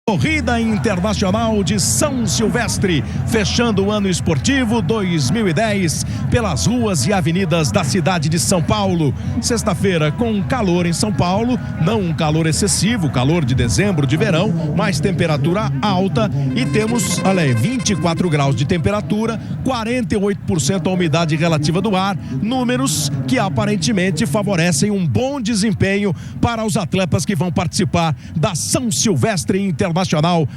Corrida Internacional de São Silvestre, fechando o ano esportivo 2010 pelas ruas e avenidas da cidade de São Paulo. Sexta-feira com calor em São Paulo, não um calor excessivo, calor de dezembro, de verão, mas temperatura alta e temos, olha aí, 24 graus de temperatura, 48% a umidade relativa do ar, números que aparentemente favorecem um bom desempenho para os atletas que vão participar da São Silvestre Internacional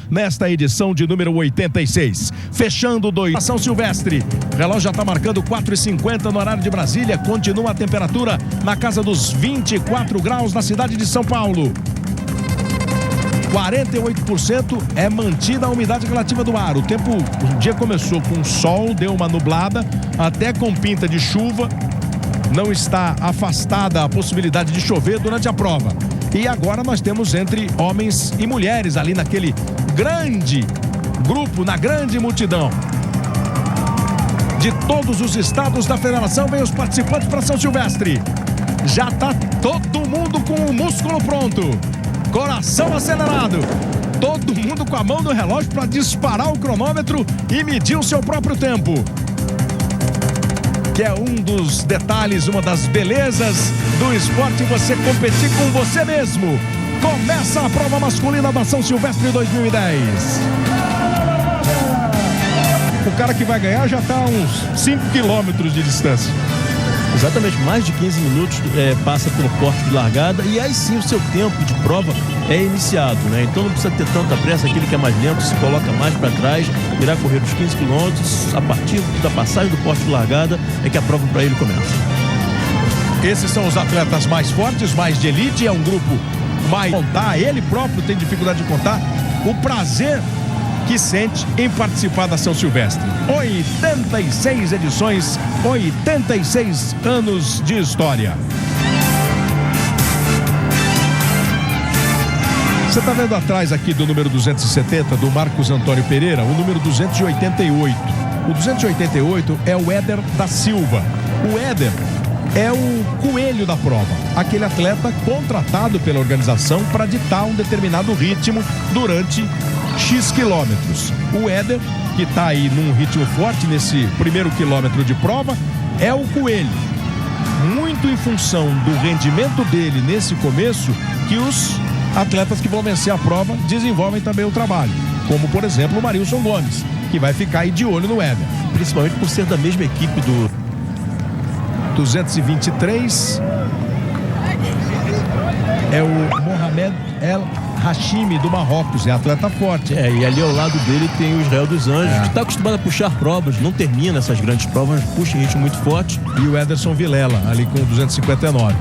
nesta edição de número 86. Fechando a São Silvestre, o relógio já está marcando 4h50 no horário de Brasília, continua a temperatura na casa dos 24 graus na cidade de São Paulo. 48% é mantida a umidade relativa do ar. O dia começou com sol, deu uma nublada, até com pinta de chuva. Não está afastada a possibilidade de chover durante a prova. E agora nós temos entre homens e mulheres ali naquele grande grupo, na grande multidão. De todos os estados da federação vem os participantes para São Silvestre. Já está todo mundo com o músculo pronto. Coração acelerado. Todo mundo com a mão no relógio para disparar o cronômetro e medir o seu próprio tempo. Que é um dos detalhes, uma das belezas do esporte, você competir com você mesmo. Começa a prova masculina da São Silvestre 2010. O cara que vai ganhar já está a uns 5 quilômetros de distância. Exatamente, mais de 15 minutos passa pelo porte de largada e aí sim o seu tempo de prova é iniciado, né? Então não precisa ter tanta pressa, aquele que é mais lento se coloca mais para trás, irá correr os 15 quilômetros, a partir da passagem do porte de largada é que a prova para ele começa. Esses são os atletas mais fortes, mais de elite, é um grupo mais contar, ele próprio tem dificuldade de contar o prazer que sente em participar da São Silvestre. 86 edições, 86 anos de história. Você está vendo atrás aqui do número 270 do Marcos Antônio Pereira, o número 288. O 288 é o Éder da Silva. O Éder é o coelho da prova, aquele atleta contratado pela organização para ditar um determinado ritmo durante X quilômetros. O Éder, que está aí num ritmo forte nesse primeiro quilômetro de prova, é o coelho. Muito em função do rendimento dele nesse começo, que os atletas que vão vencer a prova desenvolvem também o trabalho. Como, por exemplo, o Marilson Gomes, que vai ficar aí de olho no Éder. Principalmente por ser da mesma equipe do 223. É o Mohamed El Hashimi do Marrocos, é atleta forte. E ali ao lado dele tem o Israel dos Anjos, que está acostumado a puxar provas, não termina essas grandes provas, puxa em ritmo muito forte. E o Ederson Vilela, ali com 259.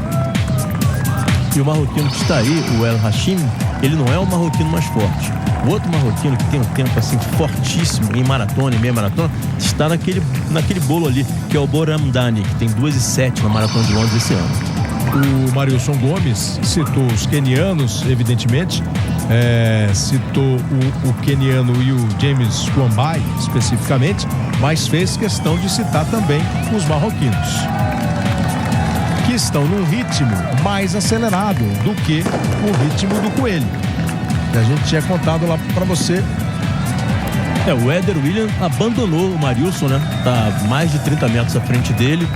E o marroquino que está aí, o El Hashimi, ele não é o marroquino mais forte. O outro marroquino que tem um tempo assim fortíssimo em maratona e meia maratona está naquele bolo ali, que é o Boramdani, que tem 2,07 na Maratona de Londres esse ano. O Marilson Gomes citou os quenianos, evidentemente, citou o queniano e o James Kwambai especificamente, mas fez questão de citar também os marroquinos, que estão num ritmo mais acelerado do que o ritmo do coelho, que a gente tinha contado lá para você. O Éder William abandonou o Marilson, né? Tá mais de 30 metros à frente dele,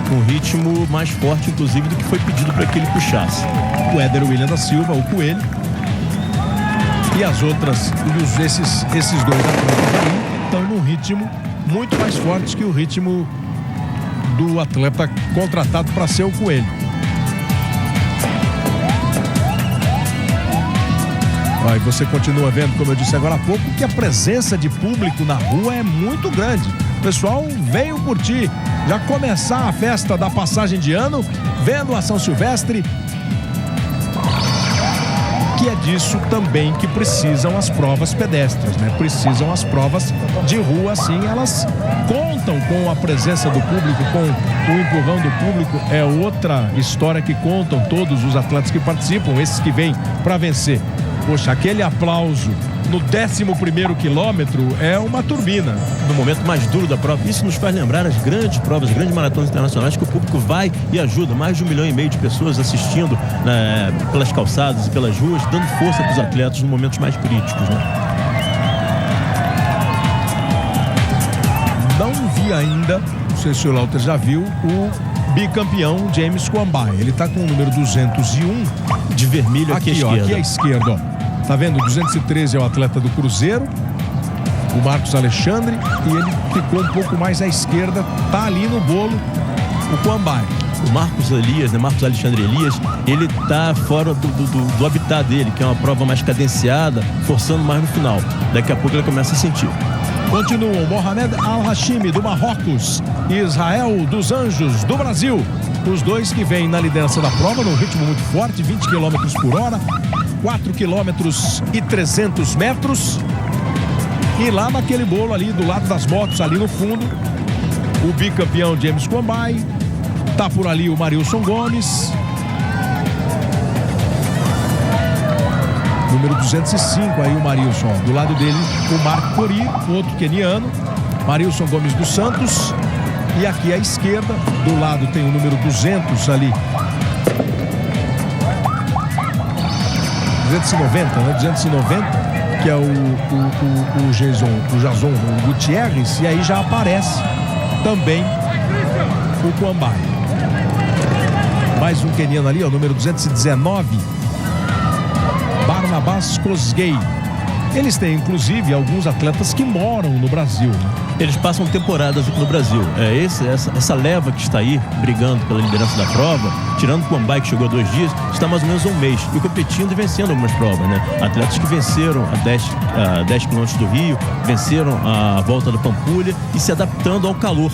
com um ritmo mais forte, inclusive, do que foi pedido para que ele puxasse. O Éder William da Silva, o coelho, e as outras, esses dois atletas aí estão num ritmo muito mais forte que o ritmo do atleta contratado para ser o coelho. Aí você continua vendo, como eu disse agora há pouco, que a presença de público na rua é muito grande. O pessoal veio curtir, já começar a festa da passagem de ano, vendo a São Silvestre, que é disso também que precisam as provas pedestres, né? Precisam as provas de rua, assim, elas contam com a presença do público, com o empurrão do público, é outra história que contam todos os atletas que participam, esses que vêm para vencer. Poxa, aquele aplauso no 11º quilômetro é uma turbina. No momento mais duro da prova. Isso nos faz lembrar as grandes provas, as grandes maratonas internacionais, que o público vai e ajuda. Mais de 1,5 milhão de pessoas assistindo pelas calçadas e pelas ruas, dando força para os atletas nos momentos mais críticos, né? Não vi ainda, não sei se o Lauter já viu, o bicampeão James Kwambai. Ele tá com o número 201 de vermelho aqui à esquerda. Aqui à esquerda, ó. Tá vendo? 213 é o atleta do Cruzeiro, o Marcos Alexandre, e ele ficou um pouco mais à esquerda, tá ali no bolo, o Kwambai. O Marcos Elias, né? Marcos Alexandre Elias, ele tá fora do habitat dele, que é uma prova mais cadenciada, forçando mais no final. Daqui a pouco ele começa a sentir. Continuam Mohamed Al-Hashimi, do Marrocos, e Israel dos Anjos, do Brasil. Os dois que vêm na liderança da prova, num ritmo muito forte, 20 km por hora, 4 km e 300 metros. E lá naquele bolo ali, do lado das motos, ali no fundo, o bicampeão James Kwambai. Tá por ali o Marilson Gomes. Número 205, aí o Marilson, ó. Do lado dele, o Marco Cori, outro queniano. Marilson Gomes dos Santos. E aqui à esquerda, do lado tem o número 200 ali. 290, né? 290, que é o Jason Gutierrez. E aí já aparece também o Kwambai. Mais um queniano ali, ó, número 219. Barnabas Kosgei. Eles têm, inclusive, alguns atletas que moram no Brasil, né? Eles passam temporadas aqui no Brasil. Essa leva que está aí, brigando pela liderança da prova, tirando o Kwambai, que chegou há 2 dias, está mais ou menos um mês. E competindo e vencendo algumas provas, né? Atletas que venceram a 10 quilômetros do Rio, venceram a volta da Pampulha e se adaptando ao calor.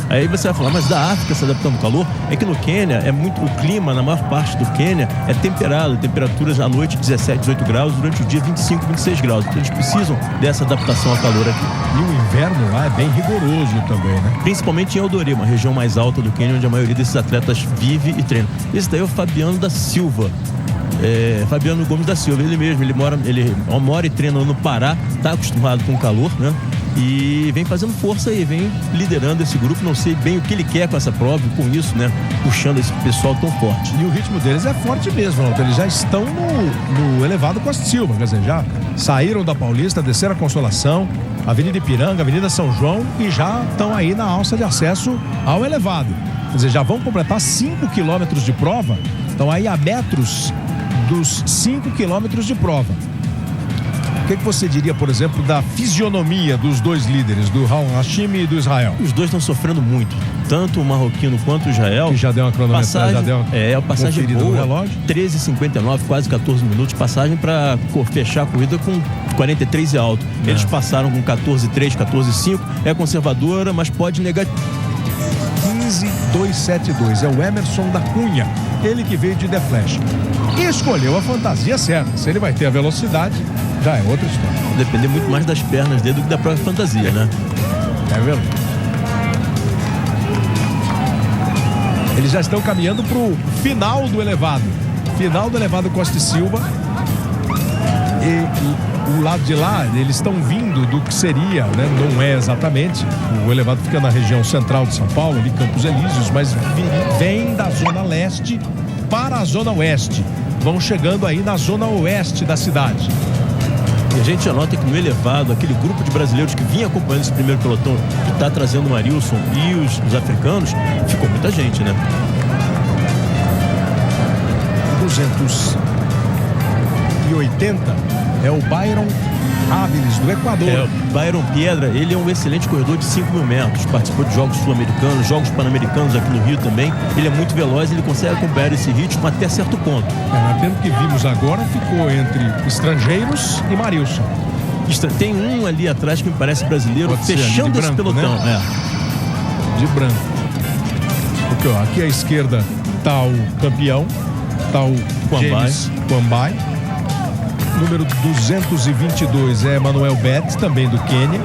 Aí você vai falar, mas da África se adaptando ao calor? É que no Quênia, o clima, na maior parte do Quênia, é temperado. Temperaturas à noite 17, 18 graus, durante o dia 25, 26 graus. Então eles precisam dessa adaptação ao calor aqui. E o inverno lá é bem rigoroso também, né? Principalmente em Eldorê, uma região mais alta do Quênia, onde a maioria desses atletas vive e treina. Esse daí é o Fabiano da Silva. Fabiano Gomes da Silva, ele mesmo, ele mora e treina no Pará, está acostumado com o calor, né? E vem fazendo força aí, vem liderando esse grupo. Não sei bem o que ele quer com essa prova e com isso, né, puxando esse pessoal tão forte. E o ritmo deles é forte mesmo, eles já estão no elevado Costa Silva, quer dizer, já saíram da Paulista, desceram a Consolação, Avenida Ipiranga, Avenida São João, e já estão aí na alça de acesso ao elevado. Quer dizer, já vão completar 5 quilômetros de prova, estão aí a metros dos 5 quilômetros de prova. O que você diria, por exemplo, da fisionomia dos dois líderes, do Al-Hashimi e do Israel? Os dois estão sofrendo muito, tanto o marroquino quanto o Israel. Que já deu uma cronometragem, já deu a passagem boa, 13h59, quase 14 minutos, passagem para fechar a corrida com 43 e alto. Eles passaram com 14,3, 14,5, é conservadora, mas pode negar. 15,272, é o Emerson da Cunha, ele que veio de The Flash. E escolheu a fantasia certa. Se ele vai ter a velocidade, já é outra história. Depender muito mais das pernas dele do que da própria fantasia, né? É verdade. Eles já estão caminhando pro final do elevado. Final do elevado Costa e Silva. E o lado de lá, eles estão vindo do que seria, né? Não é exatamente. O elevado fica na região central de São Paulo, ali Campos Elíseos, mas vem da zona leste para a zona oeste. Vão chegando aí na zona oeste da cidade. E a gente anota que no elevado, aquele grupo de brasileiros que vinha acompanhando esse primeiro pelotão, que está trazendo o Marilson e os africanos, ficou muita gente, né? 280 é o Byron Áviles, do Equador. O Byron Piedra, ele é um excelente corredor de 5 mil metros, participou de jogos sul-americanos, jogos pan-americanos aqui no Rio também. Ele é muito veloz, ele consegue acompanhar esse ritmo até certo ponto. Mas pelo que vimos agora, ficou entre estrangeiros e Marilson. Tem um ali atrás que me parece brasileiro, fechando esse pelotão. Né? De branco. Porque, ó, aqui à esquerda tá o campeão, tá o James Kwambai. Número 222 é Manuel Bet, também do Quênia.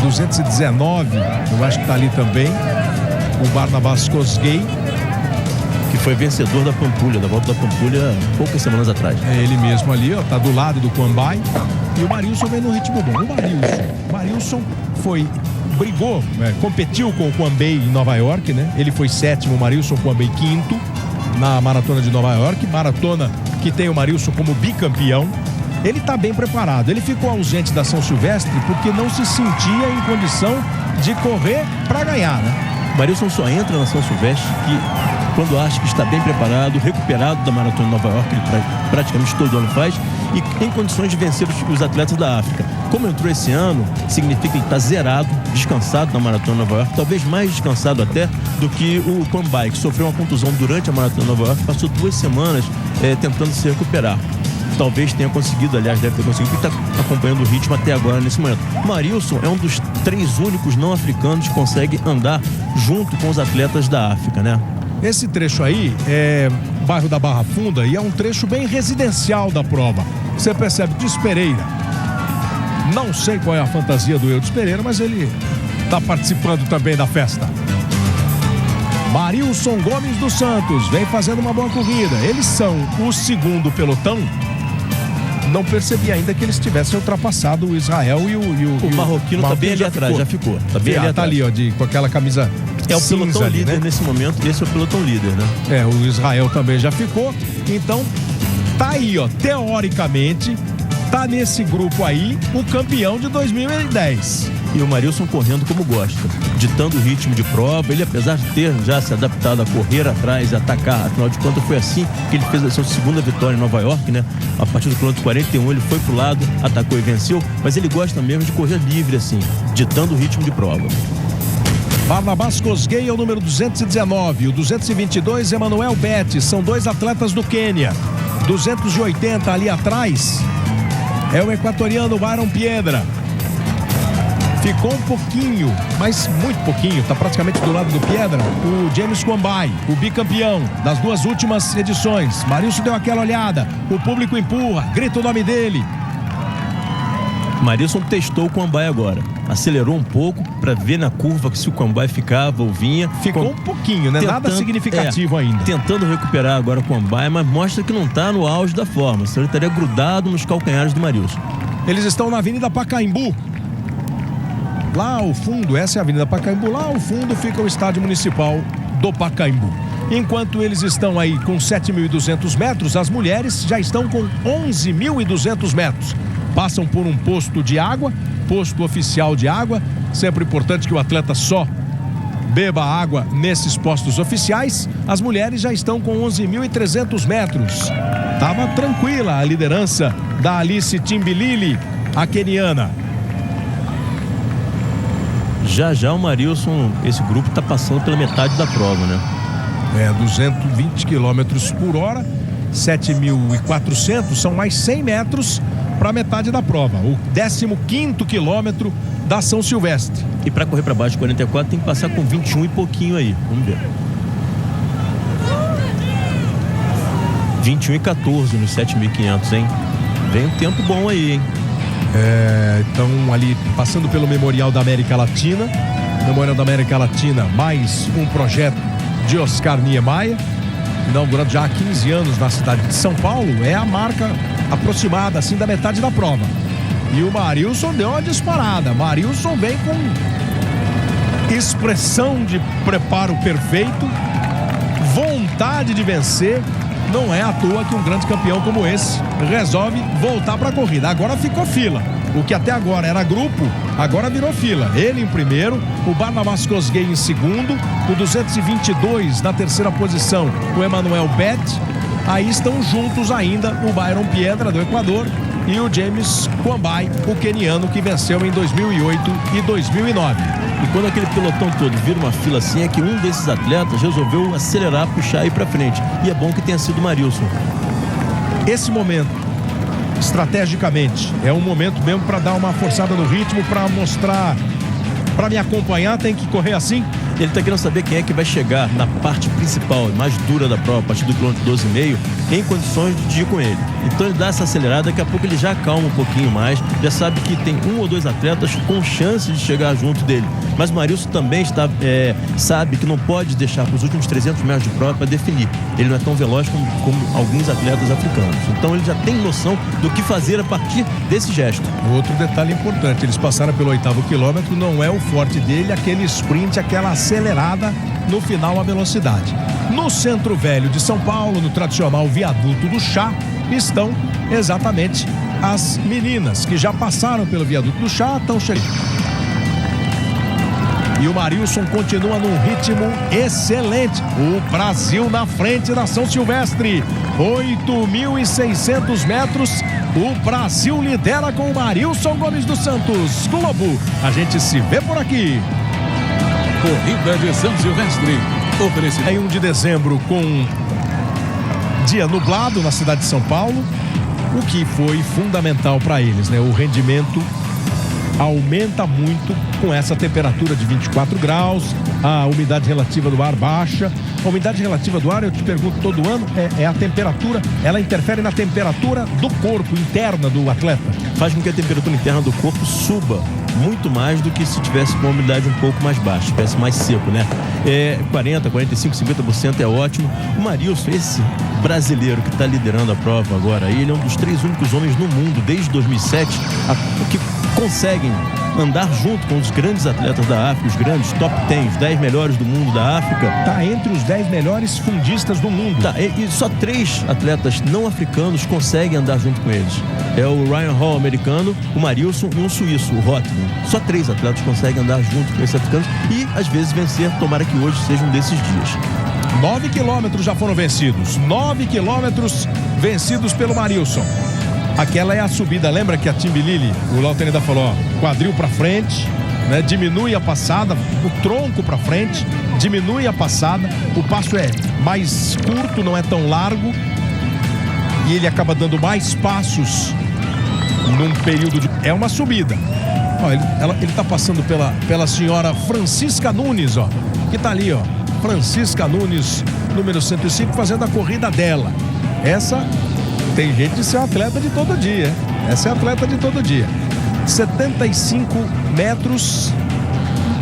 219, eu acho que tá ali também, o Barnabas Kosgei, que foi vencedor da Pampulha, da volta da Pampulha, poucas semanas atrás. É ele mesmo ali, ó, tá do lado do Quambai. E o Marilson vem no ritmo bom. O Marilson brigou, competiu com o Quambay em Nova York, né? Ele foi sétimo, o Marilson Quambay quinto na maratona de Nova York, maratona que tem o Marilson como bicampeão. Ele está bem preparado. Ele ficou ausente da São Silvestre porque não se sentia em condição de correr para ganhar, né? O Marilson só entra na São Silvestre quando acha que está bem preparado, recuperado da maratona de Nova York, que ele praticamente todo ano faz, e em condições de vencer os atletas da África. Como entrou esse ano, significa que ele está zerado, descansado na maratona de Nova York, talvez mais descansado até do que o Quambai, que sofreu uma contusão durante a maratona de Nova York, passou 2 semanas tentando se recuperar. Talvez tenha conseguido, aliás, deve ter conseguido, porque está acompanhando o ritmo até agora, nesse momento. Marilson é um dos 3 únicos não africanos que consegue andar junto com os atletas da África, né? Esse trecho aí é o bairro da Barra Funda e é um trecho bem residencial da prova. Você percebe, Eudes Pereira. Não sei qual é a fantasia do Eudes Pereira, mas ele está participando também da festa. Marilson Gomes dos Santos vem fazendo uma boa corrida. Eles são o segundo pelotão. Não percebi ainda que eles tivessem ultrapassado o Israel e o marroquino tá bem ali atrás, já ficou. Tá bem ali atrás. Tá ali, ó, com aquela camisa é o pelotão ali, líder, né? Nesse momento, esse é o pelotão líder, né? O Israel também já ficou. Então, tá aí, ó, teoricamente, tá nesse grupo aí o campeão de 2010. E o Marilson correndo como gosta, ditando o ritmo de prova. Ele, apesar de ter já se adaptado a correr atrás, a atacar, afinal de contas foi assim que ele fez a sua segunda vitória em Nova York, né? A partir do quilômetro 41 ele foi pro lado, atacou e venceu, mas ele gosta mesmo de correr livre assim, ditando o ritmo de prova. Barnabás Kosgei é o número 219, o 222 Emanuel Bete, são 2 atletas do Quênia. 280 ali atrás é o equatoriano Byron Piedra. Ficou um pouquinho, mas muito pouquinho, tá praticamente do lado do Piedra, o James Quambai, o bicampeão das 2 últimas edições. Marilson deu aquela olhada, o público empurra, grita o nome dele. Marilson testou o Quambai agora, acelerou um pouco para ver na curva se o Quambai ficava ou vinha. Ficou um pouquinho, né? Nada significativo ainda. Tentando recuperar agora o Quambai, mas mostra que não tá no auge da forma, senão ele estaria grudado nos calcanhares do Marilson. Eles estão na Avenida Pacaembu. Lá ao fundo, essa é a Avenida Pacaembu, lá ao fundo fica o Estádio Municipal do Pacaembu. Enquanto eles estão aí com 7.200 metros, as mulheres já estão com 11.200 metros. Passam por um posto de água, posto oficial de água, sempre importante que o atleta só beba água nesses postos oficiais. As mulheres já estão com 11.300 metros. Tava tranquila a liderança da Alice Timbilili, a queniana. Já o Marilson, esse grupo está passando pela metade da prova, né? 220 km por hora, 7.400, são mais 100 metros para metade da prova. O 15º quilômetro da São Silvestre. E para correr para baixo de 44 tem que passar com 21 e pouquinho aí, vamos ver. 21 e 14 nos 7.500, hein? Vem um tempo bom aí, hein? Então ali passando pelo Memorial da América Latina. Memorial da América Latina, mais um projeto de Oscar Niemeyer, inaugurado já há 15 anos na cidade de São Paulo. É a marca aproximada assim da metade da prova. E o Marilson deu uma disparada. Marilson vem com expressão de preparo perfeito, vontade de vencer. Não é à toa que um grande campeão como esse resolve voltar para a corrida. Agora ficou fila. O que até agora era grupo, agora virou fila. Ele em primeiro, o Barnabás Kosgei em segundo, o 222 na terceira posição, o Emanuel Bete. Aí estão juntos ainda o Byron Piedra do Equador e o James Quambai, o queniano que venceu em 2008 e 2009. E quando aquele pelotão todo vira uma fila assim, é que um desses atletas resolveu acelerar, puxar e ir pra frente. E é bom que tenha sido o Marilson. Esse momento, estrategicamente, é um momento mesmo para dar uma forçada no ritmo, para mostrar, para me acompanhar, tem que correr assim. Ele está querendo saber quem é que vai chegar na parte principal, mais dura da prova, a partir do quilômetro 12,5, em condições de ir com ele. Então ele dá essa acelerada, daqui a pouco ele já acalma um pouquinho mais, já sabe que tem um ou dois atletas com chance de chegar junto dele. Mas o Marilson também sabe que não pode deixar para os últimos 300 metros de prova para definir. Ele não é tão veloz como alguns atletas africanos. Então ele já tem noção do que fazer a partir desse gesto. Outro detalhe importante, eles passaram pelo 8º quilômetro, não é o forte dele, aquele sprint, aquela acelerada no final a velocidade. No Centro Velho de São Paulo, no tradicional viaduto do Chá, estão exatamente as meninas que já passaram pelo viaduto do Chá, estão chegando. E o Marilson continua num ritmo excelente. O Brasil na frente da São Silvestre. 8.600 metros. O Brasil lidera com o Marilson Gomes dos Santos. Globo, a gente se vê por aqui. Corrida de São Silvestre. Em 1 de dezembro, com dia nublado na cidade de São Paulo, o que foi fundamental para eles, né? O rendimento aumenta muito com essa temperatura de 24 graus, a umidade relativa do ar baixa. A umidade relativa do ar, eu te pergunto todo ano, é a temperatura, ela interfere na temperatura do corpo, interna do atleta. Faz com que a temperatura interna do corpo suba muito mais do que se tivesse com a umidade um pouco mais baixa, tivesse mais seco, né? 40, 45, 50% é ótimo. O Marilson, esse brasileiro que está liderando a prova agora, ele é um dos 3 únicos homens no mundo, desde 2007, que conseguem andar junto com os grandes atletas da África, os grandes top 10, os 10 melhores do mundo da África. Tá entre os 10 melhores fundistas do mundo. Tá, e só 3 atletas não africanos conseguem andar junto com eles. É o Ryan Hall, americano, o Marilson e um suíço, o Rottman. Só 3 atletas conseguem andar junto com esses africanos e, às vezes, vencer. Tomara que hoje seja um desses dias. 9 quilômetros já foram vencidos. 9 quilômetros vencidos pelo Marilson. Aquela é a subida, lembra que a Timbilili, o Lauter ainda falou, ó, quadril para frente, né? Diminui a passada, o tronco para frente, diminui a passada, o passo é mais curto, não é tão largo, e ele acaba dando mais passos num período de... É uma subida. Ó, ele tá passando pela senhora Francisca Nunes, ó, que tá ali, ó, Francisca Nunes, número 105, fazendo a corrida dela. Essa... Tem gente de ser atleta de todo dia. Essa é atleta de todo dia. 75 metros.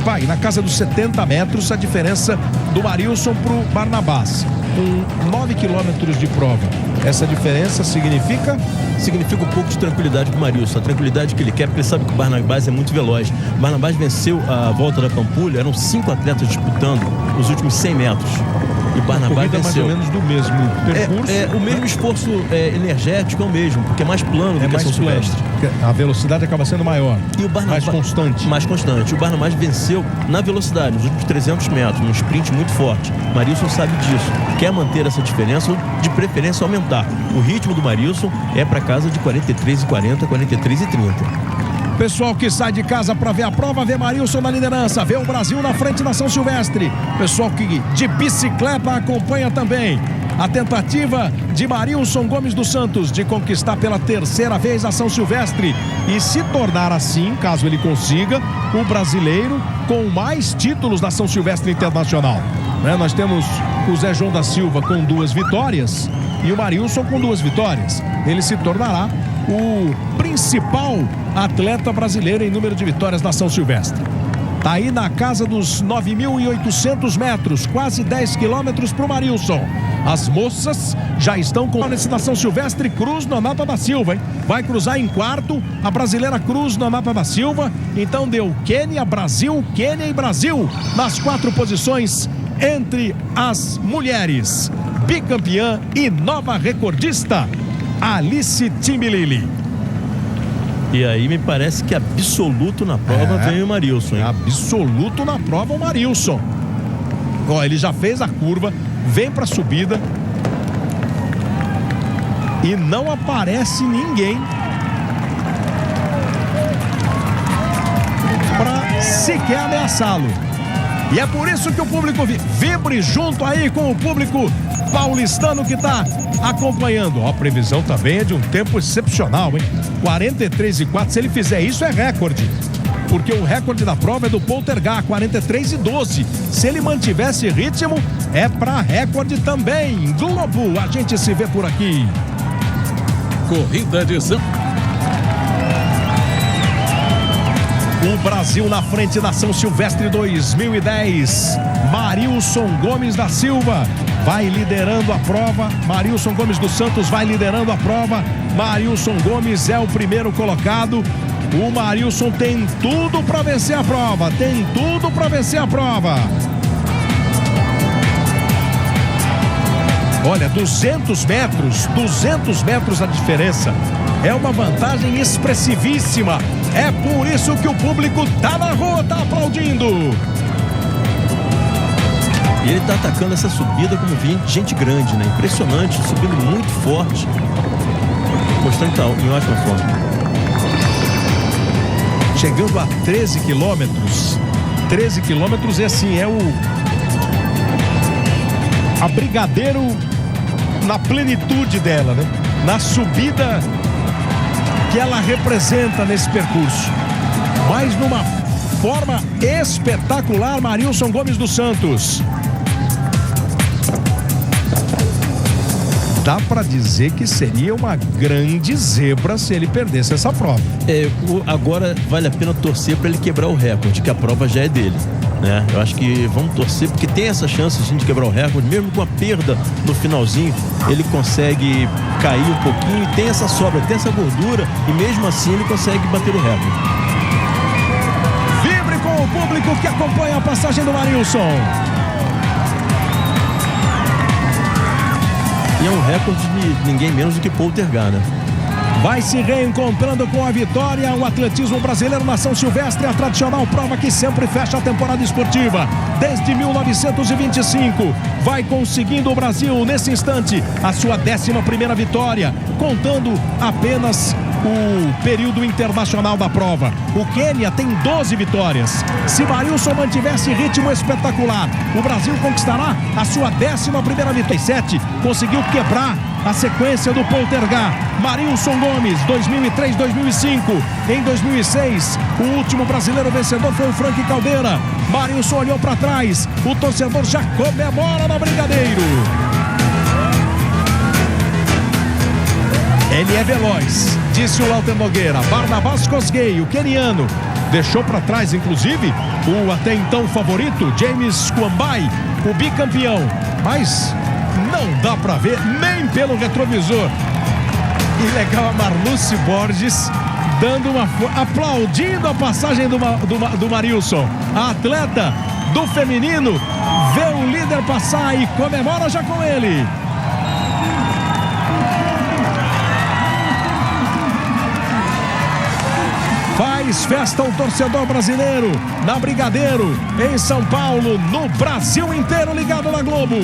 Vai, na casa dos 70 metros, a diferença do Marilson pro Barnabás. Com 9 quilômetros de prova. Essa diferença significa um pouco de tranquilidade pro Marilson. A tranquilidade que ele quer, porque ele sabe que o Barnabás é muito veloz. O Barnabás venceu a volta da Pampulha, eram 5 atletas disputando os últimos 100 metros. E o Barnabás venceu. Mais ou menos do mesmo percurso. O mesmo esforço energético é o mesmo, porque é mais plano do que a São Silvestre. A velocidade acaba sendo maior. E o Barnabás, mais constante. O Barnabás venceu na velocidade, nos últimos 300 metros, num sprint muito forte. O Marilson sabe disso. Quer manter essa diferença ou, de preferência, aumentar. O ritmo do Marilson é para casa de 43,40, 43,30. Pessoal que sai de casa para ver a prova, vê Marilson na liderança, vê o Brasil na frente da São Silvestre. Pessoal que de bicicleta acompanha também a tentativa de Marilson Gomes dos Santos de conquistar pela 3ª vez a São Silvestre e se tornar assim, caso ele consiga, o brasileiro com mais títulos da São Silvestre Internacional. Nós temos o Zé João da Silva com 2 vitórias e o Marilson com 2 vitórias. Ele se tornará o principal atleta brasileiro em número de vitórias na São Silvestre. Tá aí na casa dos 9.800 metros, quase 10 quilômetros para o Marilson. As moças já estão com a São Silvestre. Cruz Nonata da Silva, hein? Vai cruzar em quarto a brasileira Cruz Nonata da Silva. Então deu Quênia, Brasil, Quênia e Brasil nas 4 posições entre as mulheres. Bicampeã e nova recordista, Alice Timbilili. E aí me parece que absoluto na prova vem o Marilson, hein? Absoluto na prova o Marilson. Ó, ele já fez a curva, vem pra subida e não aparece ninguém pra sequer ameaçá-lo. E é por isso que o público vibre junto aí com o público paulistano que tá acompanhando. Ó, a previsão também é de um tempo excepcional, hein? 43,4, se ele fizer isso é recorde. porque o recorde da prova é do Poltergar, 43:12. Se ele mantiver esse ritmo, é para recorde também. Globo, a gente se vê por aqui. Corrida de São... O Brasil na frente da São Silvestre 2010. Marilson Gomes da Silva vai liderando a prova. Marilson Gomes dos Santos vai liderando a prova. Marilson Gomes é o primeiro colocado. O Marilson tem tudo para vencer a prova. Tem tudo para vencer a prova. Olha, 200 metros a diferença. É uma vantagem expressivíssima. É por isso que o público tá na rua, tá aplaudindo. E ele tá atacando essa subida como gente grande, né? Impressionante, subindo muito forte. Mostrando que tá em ótima forma. Chegando a 13 quilômetros. 13 quilômetros, e assim, é a Brigadeiro na plenitude dela, né? Na subida que ela representa nesse percurso. Mas numa forma espetacular, Marilson Gomes dos Santos. Dá para dizer que seria uma grande zebra se ele perdesse essa prova. Agora vale a pena torcer para ele quebrar o recorde, que a prova já é dele, né? Eu acho que vamos torcer, porque tem essa chance de quebrar o recorde, mesmo com a perda no finalzinho, ele consegue cair um pouquinho e tem essa sobra, tem essa gordura, e mesmo assim ele consegue bater o recorde. Vibre com o público que acompanha a passagem do Marilson. E é um recorde de ninguém menos do que Poltergar, né? Vai se reencontrando com a vitória o atletismo brasileiro na São Silvestre, a tradicional prova que sempre fecha a temporada esportiva desde 1925. Vai conseguindo o Brasil nesse instante a sua 11ª vitória, contando apenas o período internacional da prova. O Quênia tem 12 vitórias. Se Marilson mantivesse ritmo espetacular, o Brasil conquistará a sua 11ª vitória. 7 conseguiu quebrar a sequência do Poltergar. Marilson Gomes, 2003, 2005. Em 2006, o último brasileiro vencedor foi o Frank Caldeira. Marilson olhou para trás. O torcedor já comemora na Brigadeiro. Ele é veloz, disse o Walter Nogueira. Barnabás Kosgei, o queniano, deixou para trás, inclusive, o até então favorito, James Kwambai, o bicampeão. Mas não dá para ver nem pelo retrovisor. E legal a Marluce Borges dando aplaudindo a passagem do Marilson. A atleta do feminino vê o líder passar e comemora já com ele. Faz festa o torcedor brasileiro na Brigadeiro, em São Paulo, no Brasil inteiro ligado na Globo.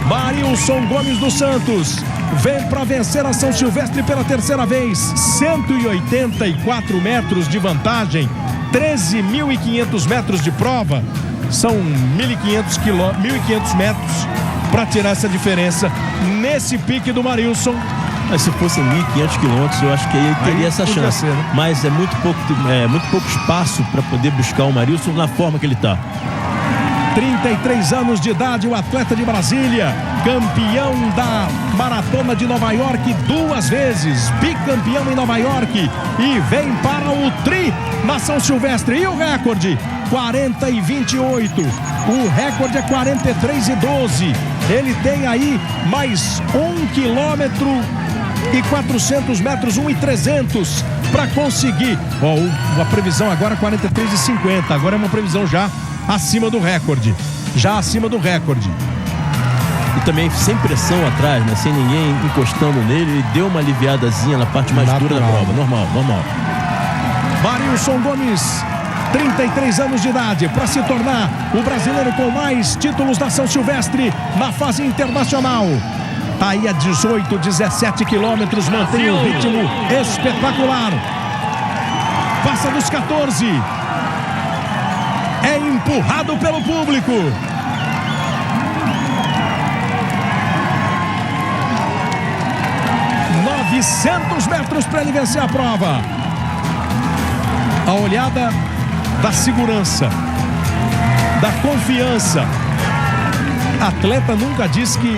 Marilson Gomes dos Santos vem para vencer a São Silvestre pela 3ª vez. 184 metros de vantagem, 13.500 metros de prova. São 1.500 metros para tirar essa diferença nesse pique do Marilson. Mas se fossem 1.500 quilômetros, eu acho que aí teria essa chance. Ser, né? Mas é muito pouco espaço para poder buscar o Marilson na forma que ele está. 33 anos de idade, o atleta de Brasília, campeão da Maratona de Nova York 2 vezes, bicampeão em Nova York, e vem para o tri na São Silvestre. E o recorde? 40:28. O recorde é 43:12. Ele tem aí mais 1 quilômetro e 400 metros, 1.300 para conseguir. A previsão agora é 43:50. Agora é uma previsão já acima do recorde. Já acima do recorde. E também sem pressão atrás, né? Sem ninguém encostando nele, ele deu uma aliviadazinha na parte mais dura da prova. Normal. Marilson Gomes, 33 anos de idade, para se tornar o brasileiro com mais títulos da São Silvestre na fase internacional. Tá aí a 18, 17 quilômetros, mantém um ritmo espetacular. Passa dos 14. É empurrado pelo público. 900 metros para ele vencer a prova. A olhada da segurança, da confiança. Atleta nunca diz que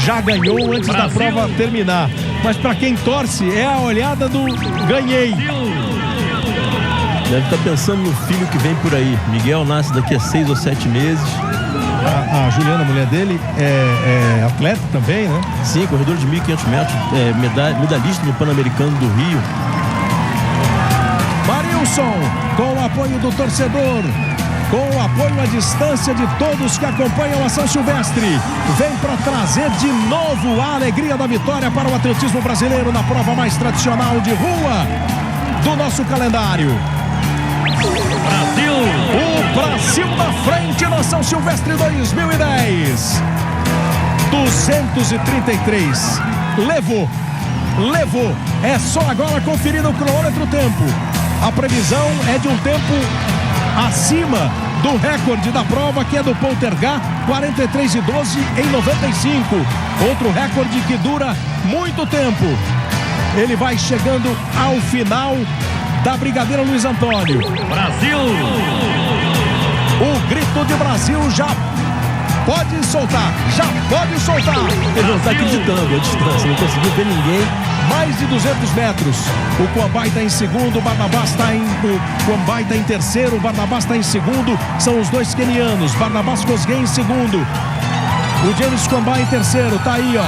já ganhou antes da prova terminar. Mas para quem torce, é a olhada do ganhei. Deve estar pensando no filho que vem por aí. Miguel nasce daqui a 6 ou 7 meses. A Juliana, a mulher dele, é atleta também, né? Sim, corredor de 1.500 metros, medalhista no Pan-Americano do Rio. Marilson, com o apoio do torcedor, com o apoio à distância de todos que acompanham a São Silvestre, vem para trazer de novo a alegria da vitória para o atletismo brasileiro na prova mais tradicional de rua do nosso calendário. O Brasil na frente na São Silvestre 2010. 233. Levou. É só agora conferir no cronômetro o tempo. A previsão é de um tempo acima do recorde da prova, que é do Poltergar, 43:12 em 95. Outro recorde que dura muito tempo. Ele vai chegando ao final da Brigadeira Luiz Antônio. Brasil! O grito de Brasil já pode soltar. Ele não está acreditando a distância, não conseguiu ver ninguém. Mais de 200 metros. O Kwambai está em segundo, o Barnabás está em terceiro, o Barnabás está em segundo. São os dois quenianos. Barnabás Kosgei em segundo. O James Kwambai em terceiro. Tá aí, ó.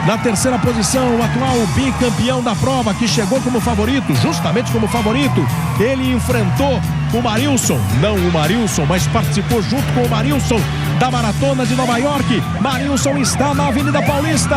Na terceira posição, o atual bicampeão da prova, que chegou como favorito, justamente como favorito. Ele enfrentou o Marilson, não o Marilson, mas participou junto com o Marilson da Maratona de Nova York. Marilson está na Avenida Paulista.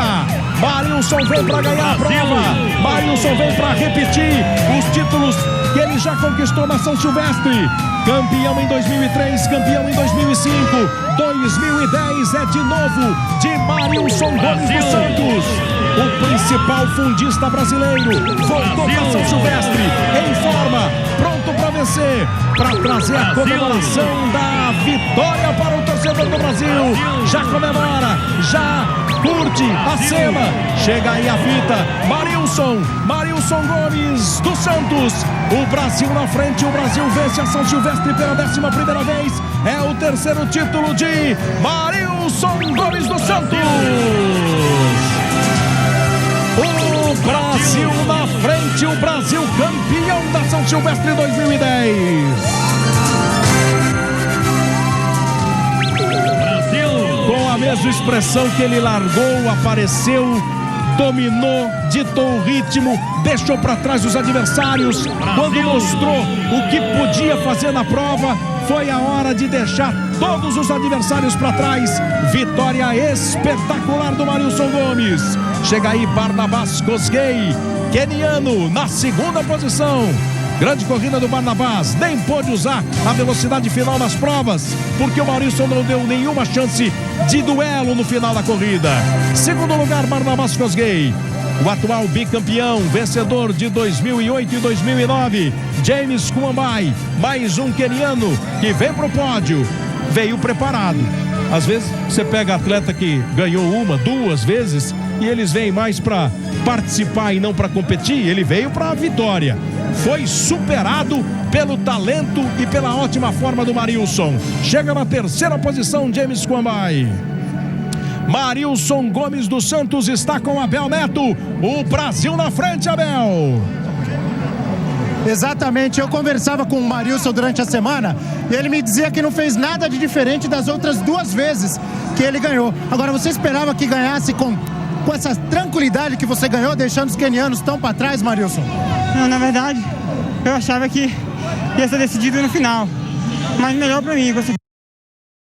Marilson vem para ganhar a prova. Marilson vem para repetir os títulos que ele já conquistou na São Silvestre. Campeão em 2003, campeão em 2005. 2010 é de novo de Marilson Gomes dos Santos. O principal fundista brasileiro voltou para São Silvestre em forma, pronto para vencer, para trazer a comemoração da vitória para o torcedor do Brasil. Já comemora, já curte a cena. Chega aí a fita. Marilson Gomes dos Santos. O Brasil na frente, o Brasil vence a São Silvestre pela 11ª vez. É o terceiro título de Marilson Gomes dos Santos. O Brasil na frente, o Brasil campeão da São Silvestre 2010. Com a mesma expressão que ele largou, apareceu, dominou, ditou o ritmo, deixou para trás os adversários. Quando mostrou o que podia fazer na prova, foi a hora de deixar todos os adversários para trás. Vitória espetacular do Marilson Gomes. Chega aí Barnabás Kosgei, queniano, na segunda posição. Grande corrida do Barnabás, nem pôde usar a velocidade final nas provas, porque o Marilson não deu nenhuma chance de duelo no final da corrida. Segundo lugar, Barnabás Kosgei. O atual bicampeão, vencedor de 2008 e 2009, James Kwambai, mais um queniano que vem pro pódio. Veio preparado. Às vezes você pega atleta que ganhou uma, duas vezes e eles vêm mais para participar e não para competir. Ele veio para a vitória. Foi superado pelo talento e pela ótima forma do Marilson. Chega na terceira posição, James Kwambai. Marilson Gomes dos Santos está com Abel Neto. O Brasil na frente, Abel. Exatamente, eu conversava com o Marilson durante a semana e ele me dizia que não fez nada de diferente das outras duas vezes que ele ganhou. Agora, você esperava que ganhasse com essa tranquilidade que você ganhou, deixando os quenianos tão para trás, Marilson? Não, na verdade, eu achava que ia ser decidido no final, mas melhor para mim,